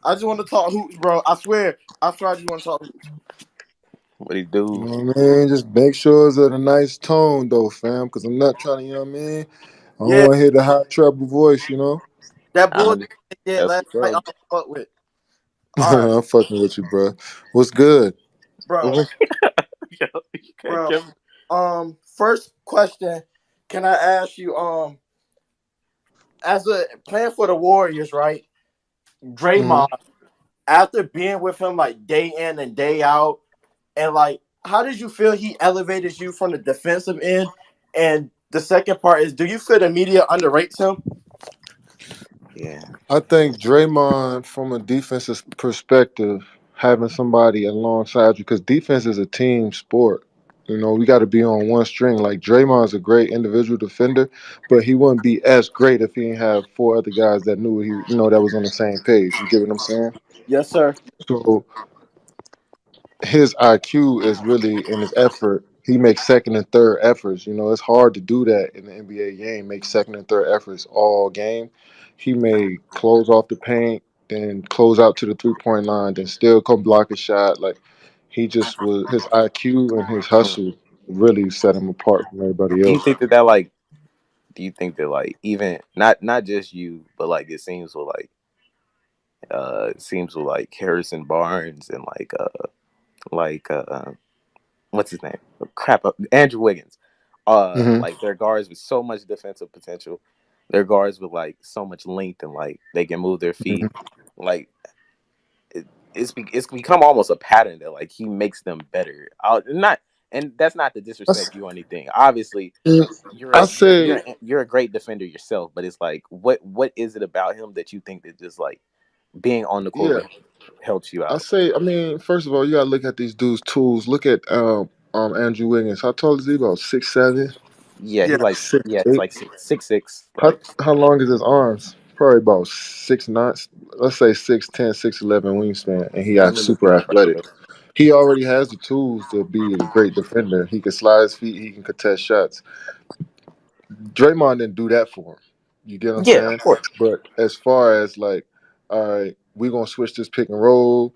I just want to talk hoops, bro. I swear. I swear I just want to talk hoops. What he You do? know what I mean? Just make sure it's at a nice tone, though, fam. Because I'm not trying to, you know what I mean? I don't Yeah, want to hear the hot treble voice, you know? that I bullshit under, they did that's last what's night, up. I'm fuck with. All right, I'm fucking with you, bro. What's good? bro. Yo, you can't Bro. give. First question. Can I ask you, as a playing for the Warriors, right? Hmm. Draymond, after being with him like day in and day out, and like, how did you feel he elevated you from the defensive end? And the second part is, do you feel the media underrates him? Yeah, I think Draymond, from a defensive perspective, having somebody alongside you, because defense is a team sport. You know, we got to be on one string. Like Draymond's a great individual defender, but he wouldn't be as great if he didn't have four other guys that knew he, that was on the same page. You get what I'm saying? Yes, sir. So his IQ is really in his effort. He makes second and third efforts. You know, it's hard to do that in the NBA game. Make second and third efforts all game. He may close off the paint, then close out to the 3 point line, then still come block a shot. Like he just was his IQ and his hustle really set him apart from everybody do you else. think that like? Do you think that like even not just you, but like it seems with like Harrison Barnes and like what's his name? Crap, Andrew Wiggins. Hmm. Like they're guards with so much defensive potential. They're guards with like so much length and like they can move their feet. Like it's become almost a pattern that like he makes them better. Not and that's not to I, disrespect you or anything. Obviously, I say, you're a great defender yourself, but it's like what is it about him that you think that just like being on the court yeah, with him helps you I out? say, I mean, first of all, you gotta look at these dudes' tools. Look at Andrew Wiggins. How tall is he? About 6'7", Yeah, he Yeah. like 6'8". he's like six How like how long is his arms? Probably about 6'9". Let's say 6'10", 6'11" wingspan, and he let got me look it super up right athletic. quick. He already has the tools to be a great defender. He can slide his feet. He can contest shots. Draymond didn't do that for him. You get what I'm Yeah, of saying? course. But as far as like, all right, we're gonna switch this pick and roll,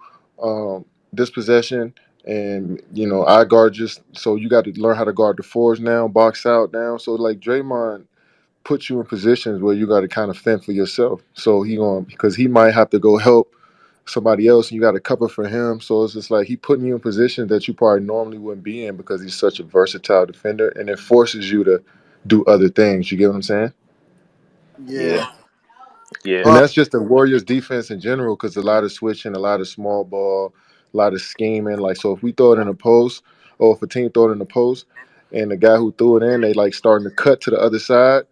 this possession, and I guard just so you got to learn how to guard the fours now, box out now. So like Draymond put you in positions where you got to kind of fend for yourself. So he going because he might have to go help somebody else, and you got to cover for him. So it's just like he putting you in positions that you probably normally wouldn't be in because he's such a versatile defender, and it forces you to do other things. You get what I'm saying? Yeah, Yeah. yeah, And Uh, that's just the Warriors' defense in general because a lot of switching, a lot of small ball, a lot of scheming. Like so, if we throw it in a post, or if a team throw it in a post, and the guy who threw it in, they like starting to cut to the other side.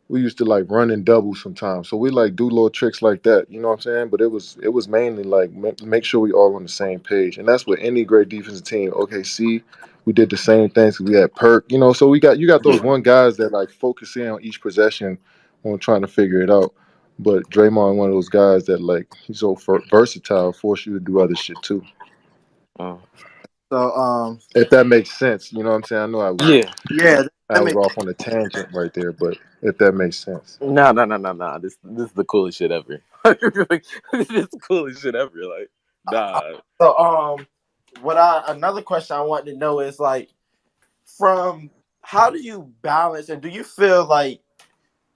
We used to like run and double sometimes. So we like do little tricks like that. You know what I'm saying? But it was mainly like make sure we all on the same page, and that's what any great defensive team. OKC, we did the same things. We had Perk. So you got those yeah. one guys that like focus in on each possession on trying to figure it out. But Draymond, one of those guys that like he's so versatile, force you to do other shit too. Mm. so If that makes sense, you know what I'm saying? I know I was Yeah. yeah, I that was makes off on a tangent right there, but if that makes sense. No, no, no, no, no. This is the coolest shit ever. Like, this is the coolest shit ever. Like, nah. so what I another question I wanted to know is like, from how do you balance, and do you feel like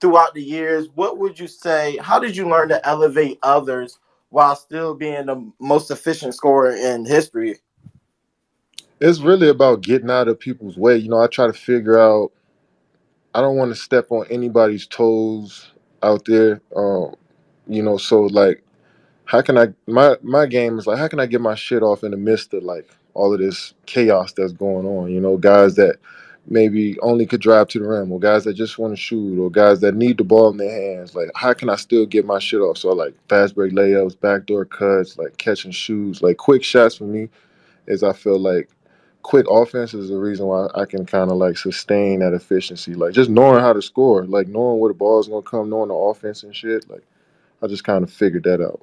throughout the years, what would you say, how did you learn to elevate others while still being the most efficient scorer in history? It's really about getting out of people's way. I try to figure out. I don't want to step on anybody's toes out there. So like, how can I? My game is like, how can I get my shit off in the midst of like all of this chaos that's going on? Guys that maybe only could drive to the rim, or guys that just want to shoot, or guys that need the ball in their hands. Like, how can I still get my shit off? So like fast break layups, backdoor cuts, like catching shoots, like quick shots for me is I feel like quick offense is the reason why I can kind of like sustain that efficiency. Like just knowing how to score, like knowing where the ball is gonna come, knowing the offense and shit. Like I just kind of figured that out.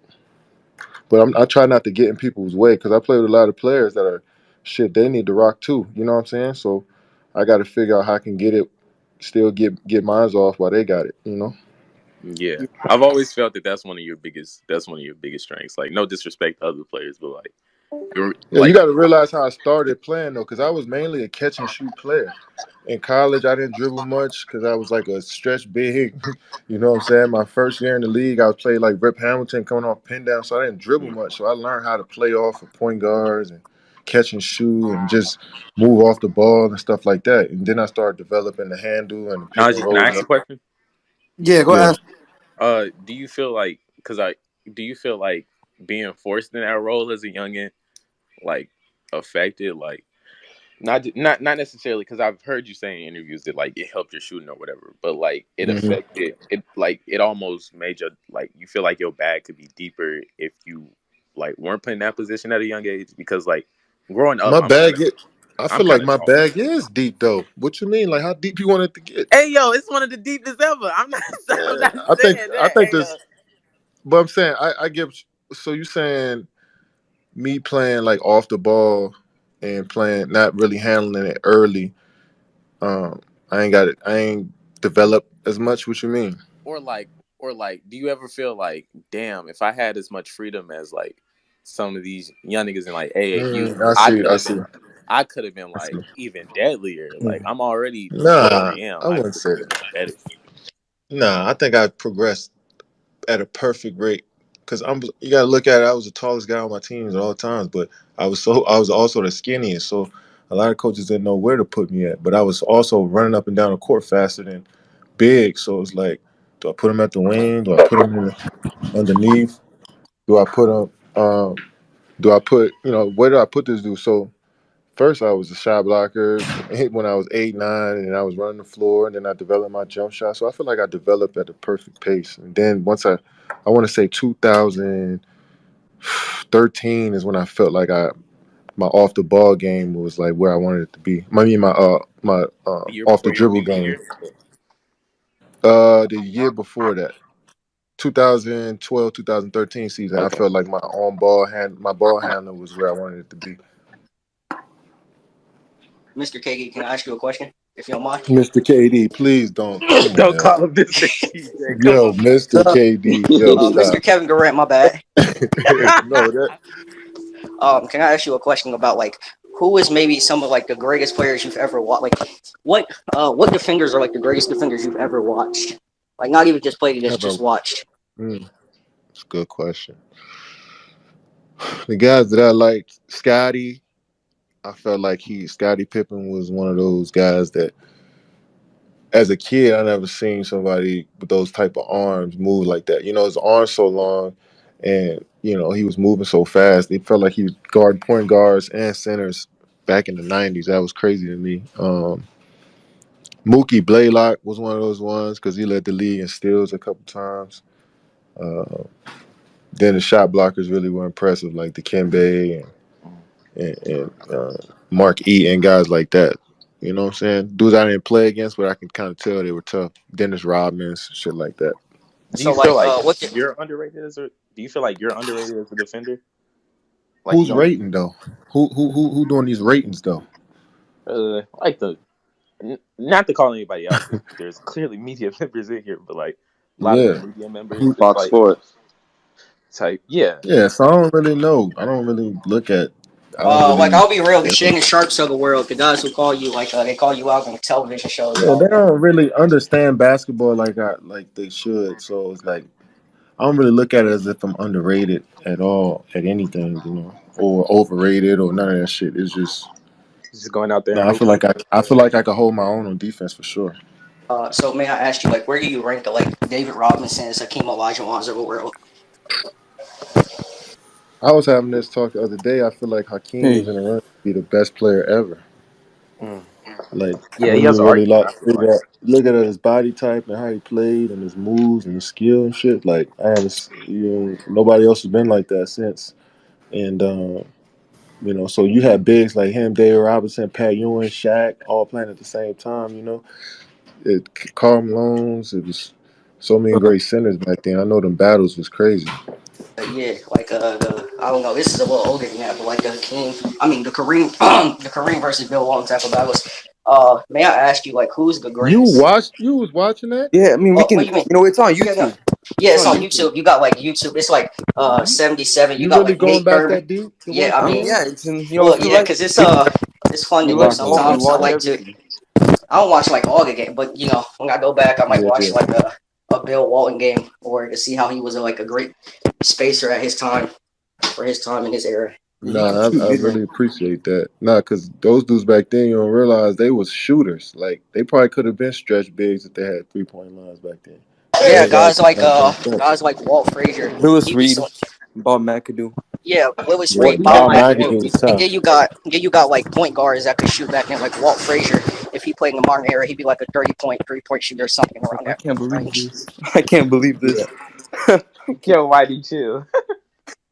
But I try not to get in people's way because I play with a lot of players that are shit. They need to rock too. You know what I'm saying? So I got to figure out how I can get it, still get mines off while they got it. Yeah, I've always felt that that's one of your biggest. That's one of your biggest strengths. Like, no disrespect to other players, but like, you're Yeah, you like, got to realize how I started playing though, because I was mainly a catch and shoot player. In college, I didn't dribble much because I was like a stretch big. You know what I'm saying? My first year in the league, I was playing like Rip Hamilton coming off pin down, so I didn't dribble mm, much. So I learned how to play off of point guards and catch and shoot and just move off the ball and stuff like that. And then I started developing the handle and the pick and can I roll. ask you a question? Yeah, go Yeah. ask. Do you feel like, do you feel like being forced in that role as a youngin, like, affected, like, not necessarily, because I've heard you say in interviews that like it helped your shooting or whatever, but like it hmm affected it, like it almost made your, like, you feel like your bag could be deeper if you like weren't put in that position at a young age, because like growing up, My bag, I I'm feel kind like of my tall. bag is deep though. What you mean? Like how deep you want it to get? Hey yo, it's one of the deepest ever. I'm not I'm Yeah, not saying I that. think Hey this. But I'm saying I give. So you saying me playing like off the ball and playing not really handling it early? Um, I ain't got it. I ain't developed as much. What you mean? or like do you ever feel like, damn, if I had as much freedom as like some of these young niggas in like AAU, I see. I see. I could have been I see. like even deadlier. Like, I'm already who I Nah, am. I I wouldn't could say have been that. better. Nah, I think I progressed at a perfect rate. Cause you gotta look at it. I was the tallest guy on my teams at all times, but I was also the skinniest. So a lot of coaches didn't know where to put me at. But I was also running up and down the court faster than big. So it's like, do I put him at the wing? Do I put him underneath? Do I put him? Do I put where do I put this dude? So first I was a shot blocker when I was 8, 9, and I was running the floor, and then I developed my jump shot. So I feel like I developed at a perfect pace. And then once I want to say 2013 is when I felt like my off the ball game was like where I wanted it to be. I mean my A year off the before your dribble rookie game. year. The year before that, 2012, 2013 season, I Okay. felt like my ball handler was where I wanted it to be. Mr. KD, can I ask you a question, if you don't mind? Mr. KD, please don't. Come on, Don't man. call him Mr. TJ. Come Yo, on. Mr. KD. Yo, Mr. stop. Kevin Durant, my bad. No, that Can I ask you a question about like who is maybe some of like the greatest players you've ever watched? Like what defenders are like the greatest defenders you've ever watched? Like not even just played against, ever. just watched. It's a good question. The guys that I liked, Scotty. I felt like Scotty Pippen was one of those guys that, as a kid, I never seen somebody with those type of arms move like that. His arms so long, and he was moving so fast. It felt like he was guarding point guards and centers back in the '90s. That was crazy to me. Mookie Blaylock was one of those ones because he led the league in steals a couple times. Uh, then the shot blockers really were impressive, like the Kembe and Mark Eaton, guys like that. You know what I'm saying? Dudes I didn't play against, but I can kind of tell they were tough. Dennis Rodmans, shit like that. Do So you feel like like what you're underrated as a do you feel like you're underrated as a defender? Like, you Who's don't rating though? Who doing these ratings though? like the not to call anybody out, because there's clearly media members in here, but like a lot of the Yeah. media members, Who, just Fox like Sports. type, yeah. yeah, so I don't really know. I don't really look at. I don't like really. I'll be real, the Shannon Sharps of the world, the guys who call you like they call you out on television shows and Yeah, all they that. don't really understand basketball like they should. So it's like I don't really look at it as if I'm underrated at all at anything, or overrated or none of that shit. It's just Just going out there no. and I feel hooping. like I feel like I can hold my own on defense for sure. So may I ask you like where do you rank the like David Robinsons, Hakeem Olajuwons of the world? I was having this talk the other day. I feel like Hakeem is Hey. in the run to be the best player ever. Mm. Like Yeah, he when has you an really argument, like I feel like. figure out, look at his body type and how he played and his moves and his skill and shit. Like I haven't, nobody else has been like that since. And so you had bigs like him, David Robinson, Pat Ewing, Shaq, all playing at the same time. Karl Malone's. It was so many great centers back then. I know them battles was crazy. Yeah, like I don't know. This is a little older than that, but like the Kareem, I mean the Kareem, the Kareem versus Bill Walton type of battles. May I ask you, like, who's the You greatest? watched? You was watching that? Yeah, I mean, we Oh, what can. do you mean? It's on Yeah, no. YouTube. Yeah, It's it's on on YouTube. YouTube. You got like YouTube. It's like You 77. You you got really like going Nate back Thurman. that deep to Yeah, watch I the I mean, mean, yeah, game? it's well, if you yeah, like, because it's fun to you do. like Okay. ball, you Sometimes I watch like to. everything. I don't watch like all the game, but when I go back, I might Yeah, watch yeah. like a Bill Walton game or to see how he was like a great spacer at his time for his time in his era. Yeah, he could Nah, shoot I mid really range. appreciate that. Nah, because those dudes back then, you don't realize they was shooters. Like they probably could have been stretch bigs if they had 3 point lines back then. Yeah, Those guys could have jumped up. guys like Walt Frazier. Lewis He'd be Reed, so Bob McAdoo. yeah, Willis Yeah, Reed, Walt, but Bob Bob like McAdoo McAdoo. was and tough. then you got like point guards that could shoot back then, like Walt Frazier. If he played in the modern era, he'd be like a 30 point, 3 point shooter or something around I that can't believe range. this. I can't believe Yeah. this. Yo, Whitey, chill.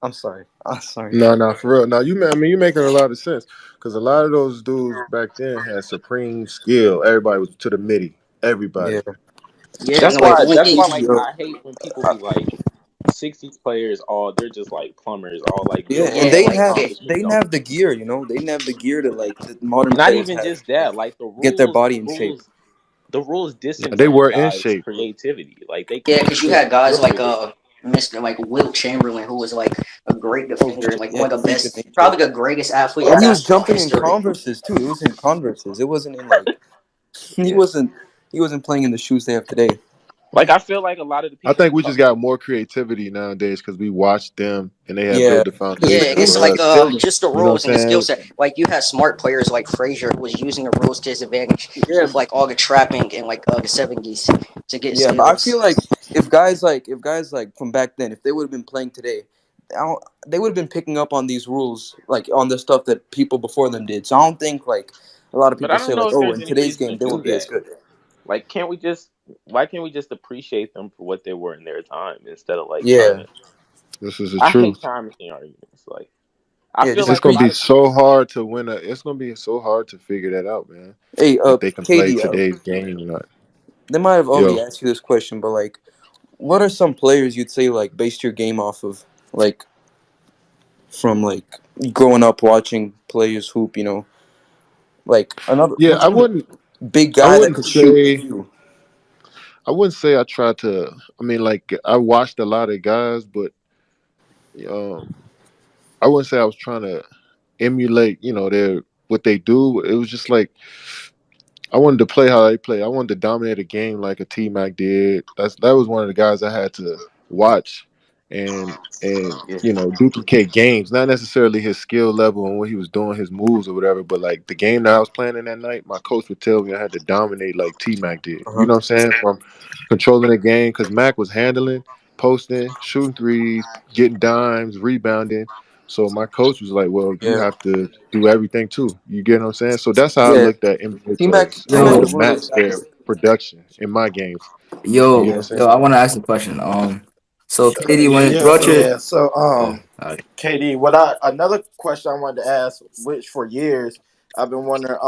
I'm sorry. I'm sorry. No, no, for real. Now I mean, you making a lot of sense because a lot of those dudes back then had supreme skill. Everybody was to the midi. Everybody. Yeah. Yeah, That's and like why. the only That's thing, why. Like, I hate when people be like, '60s players. All they're just like plumbers. All like Yeah. they yeah, don't Yeah. know yeah, how to like they, accomplish Yeah. shit. Yeah. They didn't have the gear. They didn't have the gear that like the modern Yeah. players Yeah. have. Yeah. Like Yeah. get even their just that, body like in shape. the rules No, they were in disenfranchise shape. creativity. Like they Yeah, can't for because you sure. had guys like Mr. like Wilt Chamberlain, who was like a great Oh defender, shit. like Yeah, one of the freak of best, nature. probably the greatest athlete And of he was basketball jumping in history. Converses too. It was in Converses. It wasn't in like he Yeah, wasn't he wasn't playing in the shoes they have today. like I feel like a lot of the I people think who we talk. just got more creativity nowadays because we watched them and they have Yeah, built the because Yeah, foundation and it's for they like us. building. just the You know rules what and the skill I'm saying? set. Like you had smart players like Frazier who was using the rules to his advantage Yeah, with like all the trapping and like the 70s to get yeah, but I steals. feel like if guys like from back then, if they would have been playing today, I don't, they would have been picking up on these rules, like on the stuff that people before them did. So I don't think like a lot of But people I say don't like, know if oh, there's in any today's reason to game they do won't be as that. good. Like, can't we just? Why can't we just appreciate them for what they were in their time instead of like trying Yeah, to? This is the I hate truth. time machine arguments. Like, I yeah, feel just It's like a gonna lot be appreciate. of people. so hard to win a. It's gonna be so hard to figure that out, man. Hey, If they can play Katie, today's game or not. they might have already Yo, asked you this question, but like, what are some players you'd say like based your game off of, like from like growing up watching players hoop? Like another yeah, what's another big I guy that wouldn't could shoot say, like you? I wouldn't say I tried to. I mean, like I watched a lot of guys, but um, I wouldn't say I was trying to emulate. Their what they do. It was just like I wanted to play how they play. I wanted to dominate a game like a T Mac did. That was one of the guys I had to watch and Yeah. duplicate games. Not necessarily his skill level and what he was doing, his moves or whatever, but like the game that I was playing in that night, my coach would tell me I had to dominate like T Mac did. Uh You huh. know what I'm saying? From controlling the game because Mac was handling, posting, shooting threes, getting dimes, rebounding. So my coach was like, "Well, you Yeah. have to do everything too." You get what I'm saying? So that's how I Yeah. looked at NBA T Mac. players. I T Mac wanted Yo, to was one of those match their guys. production in my games. You get what yo, I'm Yeah. saying? yo, I want to ask a question. So Katie, Yeah, when yeah, throughout your, yeah. So, oh, all right. KD, what I another question I wanted to ask, which for years I've been wondering,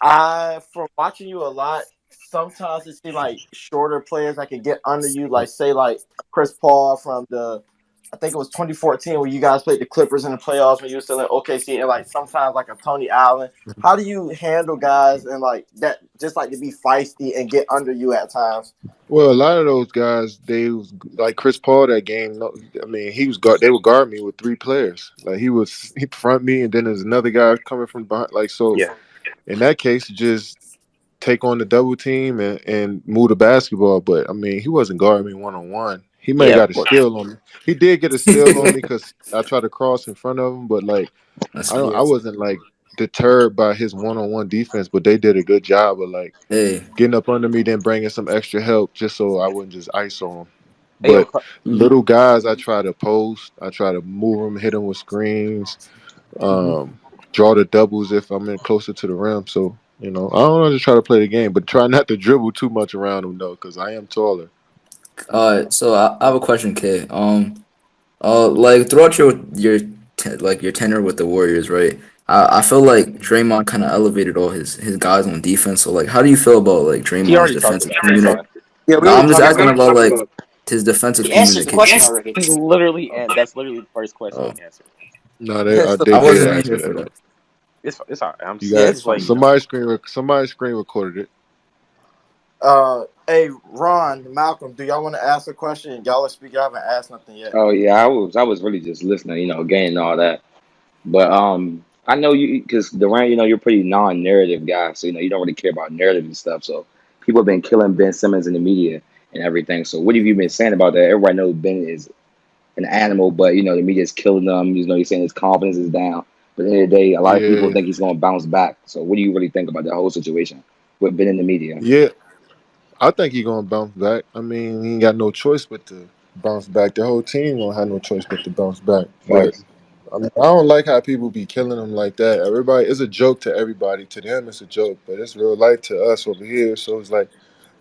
I from watching you a lot, sometimes it seems like shorter players that can get under you, like say like Chris Paul from the I think it was 2014 when you guys played the Clippers in the playoffs when you were still in OKC and like sometimes like a Tony Allen. How do you handle guys and like that just like to be feisty and get under you at times? Well, a lot of those guys, they was like Chris Paul that game. I mean, he was guard. They would guard me with three players. Like he'd front me, and then there's another guy coming from behind. Like so, Yeah. in that case, just take on the double team and move the basketball. But I mean, he wasn't guarding me 1-on-1. He may have Yeah. Of got a course. steal on me. He did get a steal on me because I tried to cross in front of him. But like, That's I don't. I Yeah. wasn't like deterred by his 1-on-1 defense. But they did a good job of like hey, getting up under me, then bringing some extra help just so I wouldn't just ISO them. Hey, yo, But little guys, I try to post. I try to move them, hit them with screens, mhm. draw the doubles if I'm in closer to the rim. So I don't know, just try to play the game, but try not to dribble too much around them though, because I am taller. so I have a question, Kay. Like throughout your tenure with the Warriors, right? I feel like Draymond kind of elevated all his guys on defense. So like, how do you feel about like He Draymond's already talked defensive about that. community? Yeah, we No, already I'm just talked asking about. about like his defensive He answered the question communication. already. He literally, and that's literally the first question Oh, he answered. No, Yeah, it's the they I did wasn't first. in answer here for that. that. it's all right. I'm You I'm Yeah, got it's just letting fine. you know. somebody screen recorded it. Hey, Ron, Malcolm, do y'all want to ask a question? Y'all are speaking. I haven't asked nothing yet. Oh yeah, I was really just listening, getting all that. But I know you because Durant, you're a pretty non-narrative guy, so you don't really care about narrative and stuff. So people have been killing Ben Simmons in the media and everything. So what have you been saying about that? Everybody knows Ben is an animal, but the media's killing them. You're saying his confidence is down. But at the end of the day, a lot of people Yeah, think he's going to bounce back. So what do you really think about that whole situation with Ben in the media? yeah. I think he gonna bounce back. I mean, he ain't got no choice but to bounce back. The whole team won't have no choice but to bounce back. But Facts. I mean, I don't like how people be killing him like that. Everybody, it's a joke to everybody. To them, it's a joke, but it's real life to us over here. So it's like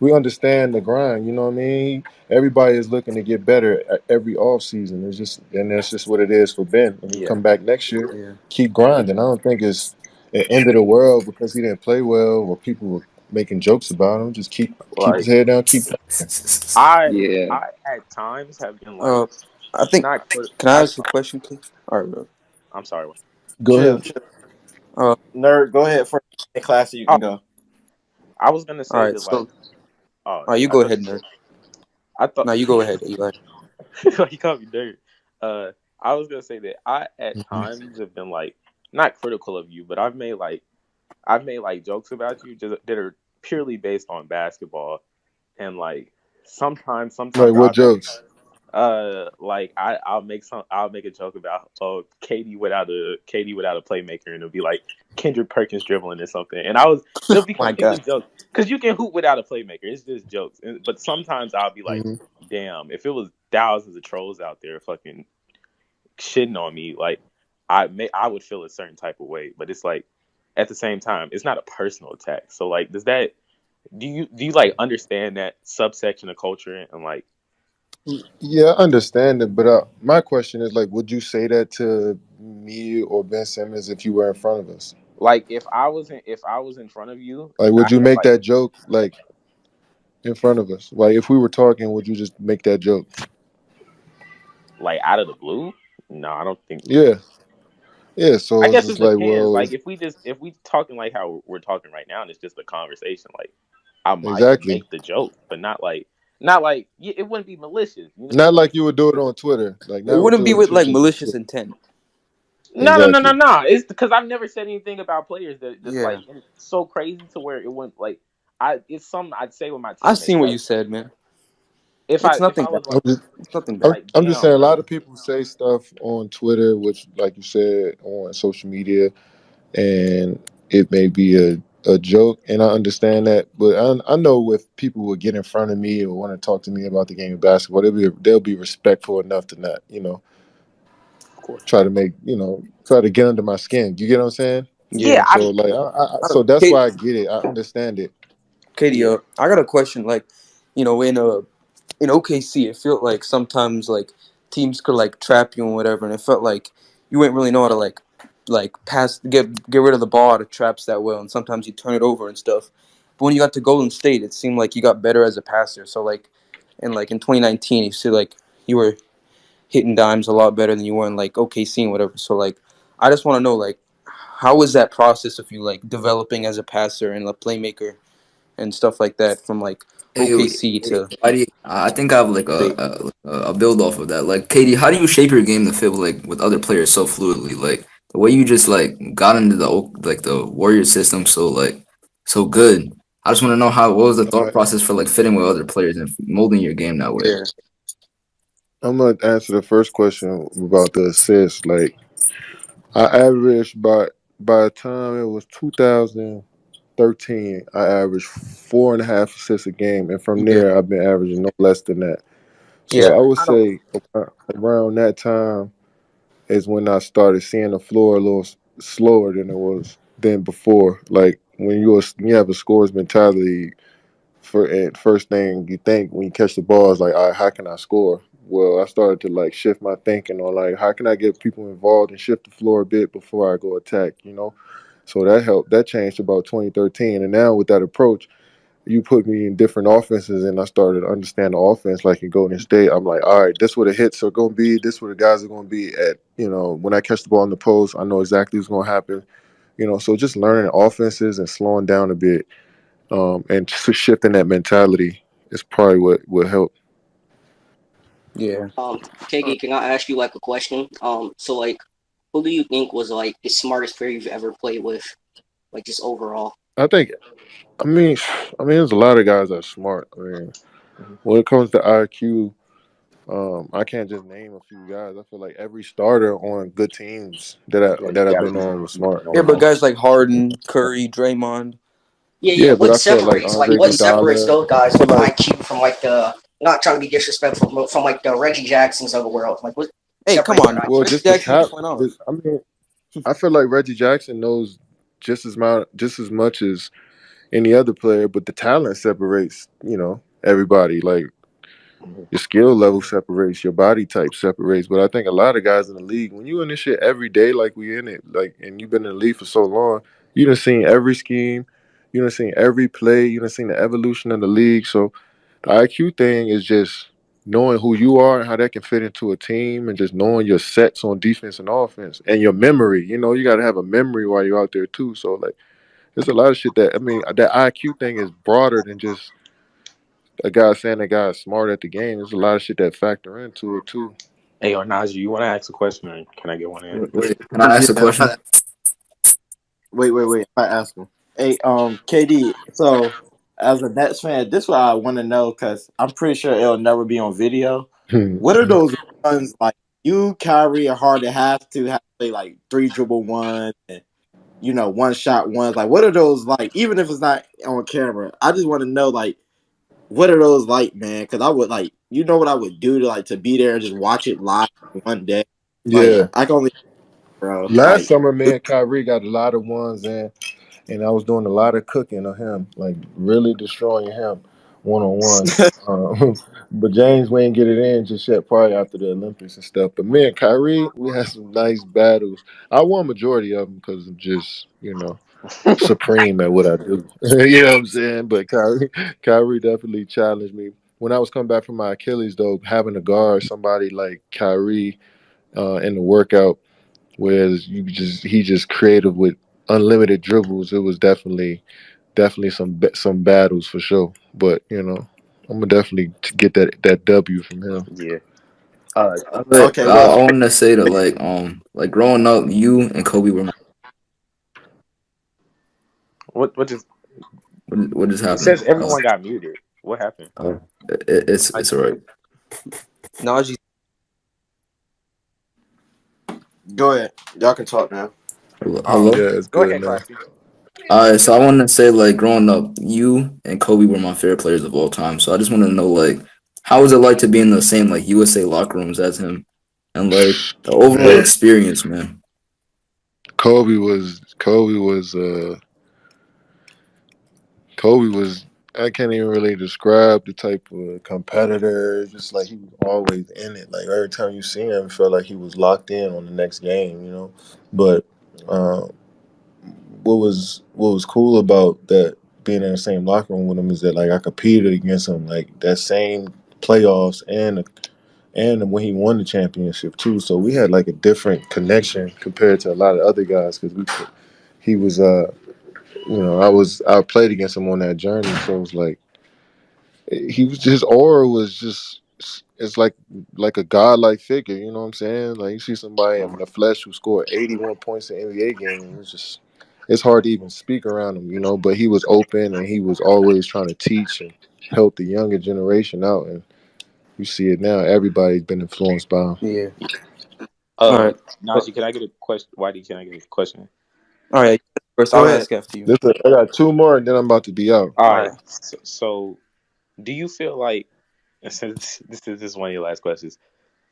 we understand the grind. You know what I mean? Everybody is looking to get better at every off season. It's just, and that's just what it is for Ben. When he Yeah, come back next year, yeah. keep grinding. I don't think it's the end of the world because he didn't play well or people were making jokes about him. Just keep his Like head down. Keep. I Yeah. I at times have been like Uh, I think. not crit- Can I I ask a question, please? All right, bro. I'm sorry. Go Chill, ahead. chill. Uh, Nerd, go ahead for in class so you Oh, can go. I was gonna all say right. that like So, oh all right, you I go thought ahead, you said nerd. I thought No, you go ahead. You go ahead. you called me nerd. I was gonna say that I at Mhm. times have been like not critical of you, but I've made like jokes about you just that are purely based on basketball, and like Like sometimes what jokes? like I'll make a joke about Katie without a playmaker, and it'll be like Kendrick Perkins dribbling or something, and it'll be My completely God. jokes because you can hoop without a playmaker. It's just jokes, but sometimes I'll be like, Mhm. damn, if it was thousands of trolls out there fucking shitting on me, like I would feel a certain type of way, but it's like at the same time, it's not a personal attack. So like, do you like understand that subsection of culture and like Yeah, I understand it, but my question is like, would you say that to me or Ben Simmons if you were in front of us? if I was in front of you Like, and I would you had make like that joke like in front of us? Like, if we were talking, would you just make that joke? out of the blue, no, I don't think. Yeah, yeah. I So it's guess it just like, depends. well, Like if we talking like how we're talking right now and it's just a conversation, like I might exactly. make the joke, but not like it wouldn't be malicious. You know what Not I'm saying? like you would do it on Twitter. Like, It not wouldn't be what with you like just malicious intent. No, no, no, no, exactly. no. It's because I've never said anything about players that's Yeah, like so crazy to where it wouldn't like. It's something I'd say with my I seen teammates. what you Like said, man. if I It's if nothing I bad. was I'm like just, It's nothing bad. I'm just saying, damn, a lot of people say stuff on Twitter, which, like you said, on social media, and it may be a joke, and I understand that. But I know if people would get in front of me or want to talk to me about the game of basketball, they'll be respectful enough to not, of course. try to try to get under my skin. You get what I'm saying? Yeah, Yeah. So like, so that's Kate, why I get it. I understand it. Katie, yeah, I got a question. Like, in OKC, it felt like sometimes like teams could like trap you and whatever, and it felt like you wouldn't really know how to like pass get rid of the ball out of traps that well, and sometimes you turn it over and stuff. But when you got to Golden State, it seemed like you got better as a passer. So in 2019, you see like you were hitting dimes a lot better than you were in like OKC and whatever. So like I just want to know like how was that process of you like developing as a passer and a playmaker and stuff like that from like OKC to Why do you, I think I have like State? a build off of that. Like, Katie, how do you shape your game to fit like with other players so fluidly? Like the way you just like got into the warrior system so good. I just want to know what was the Uh, thought process for like fitting with other players and molding your game that way. Yeah, I'm gonna answer the first question about the assist. Like, I averaged by the time it was 2013, I averaged 4.5 assists a game, and from yeah, there, I've been averaging no less than that. So yeah. I would I don't. say around that time is when I started seeing the floor a little slower than before. Like when you have a scorer's mentality, first thing you think when you catch the ball is like, all right, how can I score? Well, I started to like shift my thinking on like how can I get people involved and shift the floor a bit before I go attack. So that helped. That changed about 2013, and now with that approach, you put me in different offenses, and I started to understand the offense. Like in Golden State, I'm like, all right, this where the hits are going to be. This where the guys are going to be at. When I catch the ball in the post, I know exactly what's going to happen. So just learning offenses and slowing down a bit, and just shifting that mentality is probably what will help. Yeah. KG, can I ask you like a question? So like, who do you think was like the smartest player you've ever played with, like just overall? I think. I mean, there's a lot of guys that are smart. I mean, Mhm. when it comes to IQ, I can't just name a few guys. I feel like every starter on good teams that Yeah, you I've gotta been on was smart. Yeah, You but know. guys like Harden, Curry, Draymond. Yeah, yeah. Yeah, but What I felt like separates like Andre what separates Iguodala. those I guys feel with like IQ from like the not trying to be disrespectful from like the Reggie Jacksons of the world? Like what Hey, come separates on, their man. well, IQ? Reggie just the Jackson tap. just went off. I mean, I feel like Reggie Jackson knows just as much as any other player, but the talent separates. Everybody. Like Mhm. your skill level separates, your body type separates. But I think a lot of guys in the league, when you in this shit every day, like we in it, like, and you've been in the league for so long, you done seen every scheme, you done seen every play, you done seen the evolution of the league. So the IQ thing is just knowing who you are and how that can fit into a team, and just knowing your sets on defense and offense and your memory. You got to have a memory while you're out there too. So like, there's a lot of shit that, I mean, that IQ thing is broader than just a guy saying that guy's smart at the game. There's a lot of shit that factor into it too. Hey, or Najee, you want to ask a question, or can I get one in? Wait, can I ask a Yeah. question? Wait. I ask him. Hey, KD. So, as a Nets fan, this is what I want to know because I'm pretty sure it'll never be on video. What are those ones like you, Kyrie, and Harden have to play like three dribble ones and one shot ones? Like, what are those like? Even if it's not on camera, I just want to know like what are those like, man? Because I would like, what I would do to like to be there and just watch it live one day. Like, Yeah. I can only, bro. Last Like, summer, man, Kyrie got a lot of ones in, and I was doing a lot of cooking of him, like really destroying him one on one. But James we ain't get it in just yet, probably after the Olympics and stuff. But me and Kyrie, we had some nice battles. I won majority of them because I'm just, supreme at what I do. You know what I'm saying? But Kyrie definitely challenged me. When I was coming back from my Achilles, though, having to guard somebody like Kyrie in the workout, whereas he just creative with unlimited dribbles. It was definitely some battles for sure. But I'm gonna definitely get that W from him. Yeah. But okay, I well, wanted to say that like growing up, you and Kobe were what just? what just It says happened? everyone got muted. What happened? Uh, it's Najee, alright. Najee. go ahead. Y'all can talk now. Hello. Yeah, it's Go good ahead, now. Classy. Alright, so I wanted to say like growing up, you and Kobe were my favorite players of all time. So I just want to know like how was it like to be in the same like USA locker rooms as him, and like the overall Man, experience, man. Kobe was. I can't even really describe the type of competitor. It's just like he was always in it. Like every time you see him, it felt like he was locked in on the next game. But uh, what was cool about that being in the same locker room with him is that like I competed against him like that same playoffs and when he won the championship too. So we had like a different connection compared to a lot of other guys because he was I played against him on that journey. So it was like he was his aura was just it's like a godlike figure. You know what I'm saying? Like you see somebody in the flesh who scored 81 points in an NBA game. It's hard to even speak around him. But he was open and he was always trying to teach and help the younger generation out. And you see it now. Everybody's been influenced by him. Yeah. All Uh, right. Well, Najee, can I get a question? Can I get a question? all right. First, Go I'll ahead. ask after you. I got two more and then I'm about to be out. All All right. right. So do you feel like, since this is one of your last questions,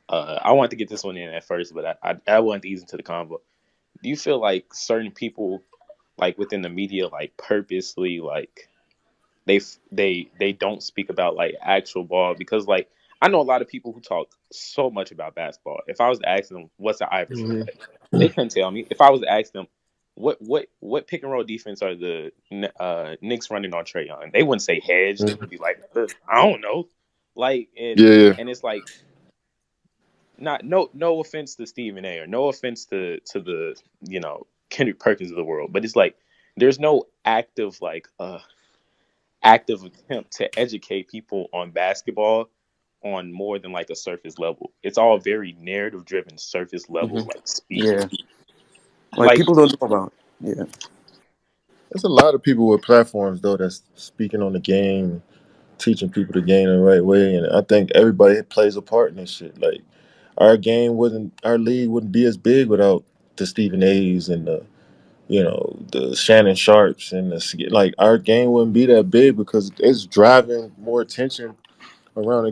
I wanted to get this one in at first, but I wanted to ease into the convo. Do you feel like certain people, like within the media, like purposely, like they don't speak about like actual ball? Because like I know a lot of people who talk so much about basketball. If I was to ask them what's the Iverson Mhm. play, they couldn't tell me. If I was to ask them what pick and roll defense are the Knicks running on Trae Young, they wouldn't say hedge. They would be like, I don't know. Like, and Yeah, yeah. and it's like, not, no offense to Stephen A, or no offense to the Kendrick Perkins of the world. But it's like there's no active attempt to educate people on basketball on more than like a surface level. It's all very narrative driven, surface level Hmm. like speak. Yeah, like Like people don't know about. Yeah. There's a lot of people with platforms though that's speaking on the game, teaching people the game the right way, and I think everybody plays a part in this shit. Like our league wouldn't be as big without the Stephen A's and the Shannon Sharps and like our game wouldn't be that big because it's driving more attention around the